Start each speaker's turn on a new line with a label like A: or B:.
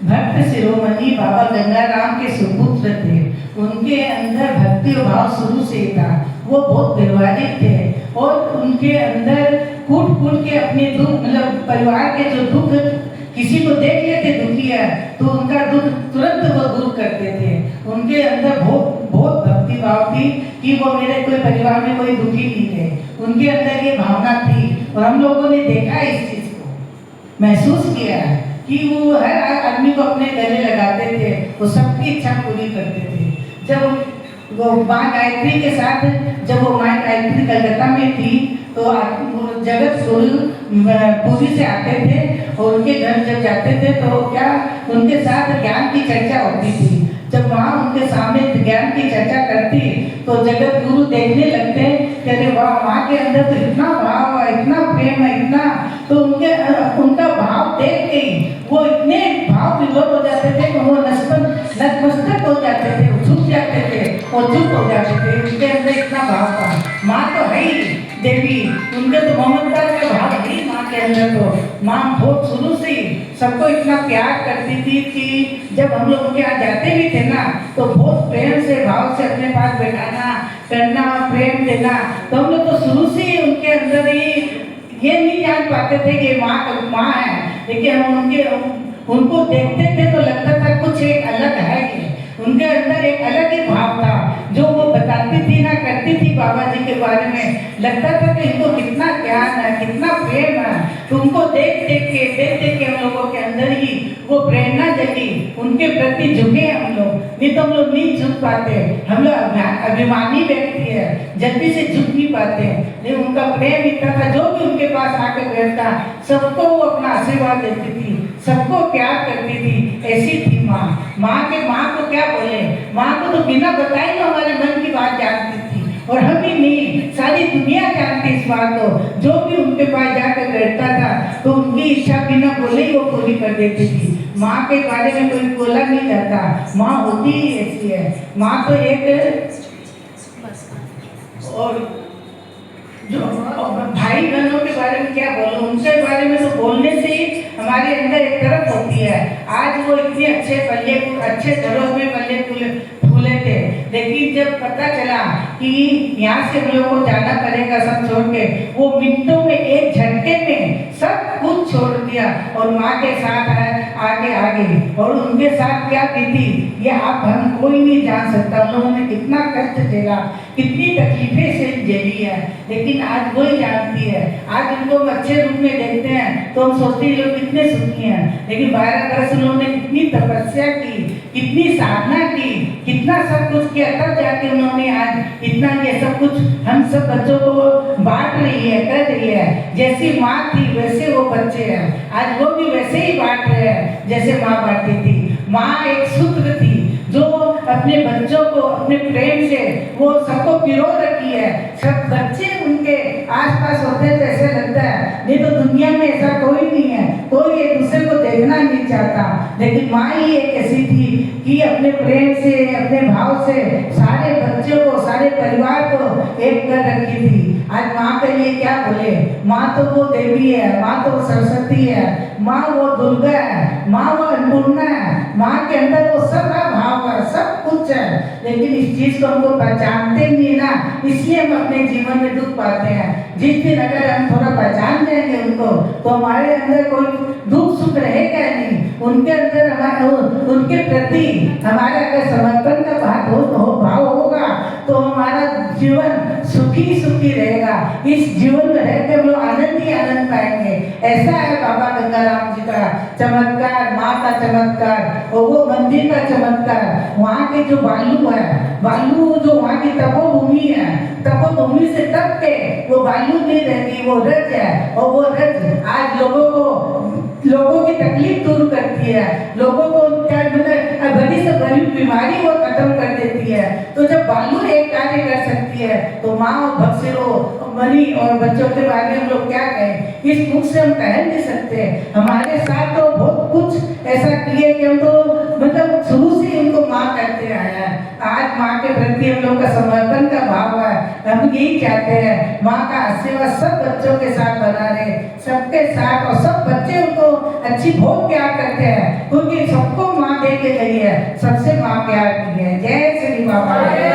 A: भक्त शिरोमणि बाबा गंगाराम के सुपुत्र थे। उनके अंदर भक्ति और भाव शुरू से था। वो बहुत व्यवहारिक थे और उनके अंदर कूट कूट के अपने दुख, मतलब परिवार के जो दुख, किसी को देख लेते दुखी है तो उनका दुख तुरंत वो दूर करते थे। उनके अंदर बहुत बहुत भक्ति भाव थी कि वो मेरे कोई परिवार में कोई दुखी नहीं थे। उनके अंदर ये भावना थी और हम लोगों ने देखा इस चीज को, महसूस किया कि वो हर आदमी को अपने गले लगाते थे, वो सबकी इच्छा पूरी करते थे। जब वो माँ गायत्री के साथ, जब वो माँ गायत्री कलकत्ता में थी तो जगत पुरी से आते थे और उनके घर जब जाते थे तो क्या उनके साथ ज्ञान की चर्चा होती थी। जब वहाँ उनके सामने ज्ञान की चर्चा करती तो जगत गुरु देखने लगते कि अरे वाह, माँ के अंदर तो इतना भाव है, इतना प्रेम है, इतना, तो उनका भाव देख के वो इतने भाव विभोर हो जाते थे कि वो नतमस्तक हो जाते थे, झुक जाते थे और चुप हो जाते थे। उनके अंदर इतना भाव था। माँ तो है ही देवी, उनके तो ममता का भाव है माँ के अंदर। तो माँ बहुत शुरू से ही सबको इतना प्यार करती थी कि जब हम लोग उनके यहाँ जाते भी थे ना तो बहुत प्रेम से भाव से अपने पास बैठाना, करना, प्रेम देना। तो हम लोग तो शुरू से ही उनके अंदर ही ये नहीं जान पाते थे कि माँ है, लेकिन हम उनको देखते थे तो लगता था कुछ एक अलग है। उनके अंदर एक अलग ही भाव था जो वो बताती थी ना, करती थी बाबा जी के बारे में। लगता था कि इनको कितना ज्ञान है, कितना प्रेम है। तो उनको देख देख के हम लोगों के अंदर ही वो प्रेरणा जगी, उनके प्रति झुके हम लोग। नहीं तो हम लोग नहीं झुक पाते, हम लोग अभिमानी व्यक्ति है, जल्दी से झुक नहीं पाते। लेकिन उनका प्रेम इतना था, जो भी उनके पास आके बैठता सबको वो अपना आशीर्वाद देती थी, सबको प्यार करती थी। ऐसी थी माँ। माँ को क्या बोले, माँ को तो बिना बताए ना हमारे मन की बात जानती थी। और हम ही नहीं, सारी दुनिया जानती इस बात को। जो भी उनके पास जाकर बैठता था तो उनकी इच्छा बिना बोले ही वो पूरी कर देती थी। माँ के बारे में कोई बोला नहीं जाता, माँ होती ही ऐसी है। माँ तो एक, और जो भाई बहनों के बारे में क्या बोलूं, उनके बारे में तो बोलने से ही हमारे अंदर एक तरफ होती है। आज वो इतने अच्छे घरों में पल्ले फूले थे, लेकिन जब पता चला कि यहाँ से हम लोग को जाना पड़ेगा सब छोड़ के, वो मिनटों में एक झटके में सब कुछ छोड़ दिया और माँ के साथ आगे। और उनके साथ क्या बीती ये आप हम कोई नहीं जान सकता। उन लोगों ने कितना कष्ट झेला, कितनी तकलीफें से झेली है, लेकिन आज वही जानती है। आज उनको हम अच्छे रूप में देखते हैं तो हम सोचते हैं लोग कितने सुखी हैं, लेकिन 12 वर्ष उन्होंने कितनी तपस्या की, कितनी साधना की, कितना सब कुछ किया, तब जाके उन्होंने आज इतना ये सब कुछ हम सब बच्चों को बांट रही है, कर रही है। जैसी माँ थी वैसे वो बच्चे हैं, आज वो भी वैसे ही बांट रहे हैं जैसे माँ बांटती थी। माँ एक सूत्र थी जो अपने बच्चों को अपने प्रेम से वो सबको पिरो रखी है। सब बच्चे उनके आसपास होते हैं तो ऐसे लगता है, नहीं तो दुनिया में ऐसा कोई नहीं है, कोई एक दूसरे को देखना नहीं चाहता। लेकिन माँ ही एक ऐसी थी कि अपने प्रेम से, अपने भाव से सारे बच्चों को, सारे परिवार को एक कर रखी थी। आज माँ के लिए क्या बोले, माँ तो वो देवी है, माँ तो वो सरस्वती है, माँ वो दुर्गा है, माँ वो अन्नपूर्णा है। माँ के अंदर वो सब भाव है, सब कुछ है, लेकिन इस चीज को हमको पहचानते नहीं ना, इसलिए हम अपने जीवन में दुख पाते हैं। जिस दिन अगर हम थोड़ा पहचान जाएंगे उनको तो हमारे अंदर कोई दुख सुख रहेगा नहीं। उनके अंदर उनके प्रति हमारा अगर समर्पण का भाव होगा तो हमारा जीवन सुखी रहेगा। इस जीवन में रहकर हम लोग आनंद ही आनंद पाएंगे। ऐसा है बाबा गंगाराम जी का चमत्कार, माँ का चमत्कार और वो मंदिर का चमत्कार। वहाँ के जो बालू है, बालू जो वहाँ की तपोभूमि है, तपोभूमि से तप के वो बालू नहीं रहती, वो रज है। और वो रज आज लोगों की तकलीफ दूर करती है, लोगों को क्या बड़ी से बड़ी बीमारी वो खत्म कर देती है। तो जब बालू एक कार्य कर सकती है तो माँ और भक्सिरों मणि और बच्चों के बारे में हम लोग क्या कहें, इस बुक से हम कह नहीं सकते। हमारे साथ तो बहुत कुछ ऐसा किए कि हम तो मतलब शुरू से उनको माँ कहते आए हैं। आज माँ के प्रति हम लोग का समर्पण का भाव है। हम यही चाहते हैं माँ का आशीर्वाद सब बच्चों के साथ बना रहे, सबके साथ, और सब बच्चे उनको अच्छी बहुत प्यार करते हैं क्योंकि सबको के जरिए सबसे माँ प्यार की है। जय श्री बाबा।